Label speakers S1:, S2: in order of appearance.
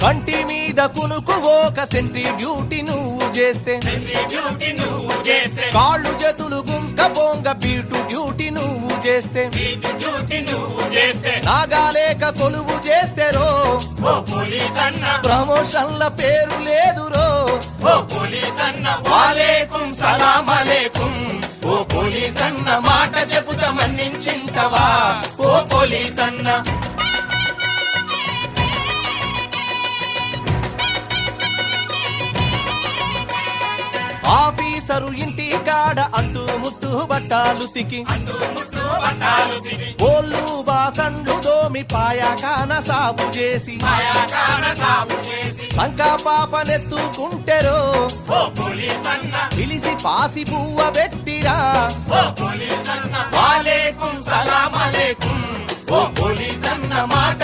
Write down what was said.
S1: కంటి మీద కునుకు ఒక సెంట్రీ బ్యూటీ నువ్వు చేస్తే కాళ్ళు చేతులు గుంస్క బొంగ బీటు డ్యూటీ నువ్వు చేస్తే నాగాలేక కొలువు చేస్తే రో ప్రమోషన్ల పేరు లేదు రో వాలేకుం సలాం అలేకుం ఓ పోలీస్ అన్న మాట చెబుతా మన్నించింటవా ఓ పోలీస్ అన్న ఆఫీసరు ఇంటి కాడ అంటూ ముట్టు బట్టాలు తికి ఓళ్ళు బాసండ్లు దోమి పాయాకాన సాగు చేసి సంకా పాపనెత్తుకుంటెరో పిలిసి పాసి పువ్వ పెట్టిరా వాలేకుం సలాం అలేకుం ఓ పోలీస్ అన్న మాట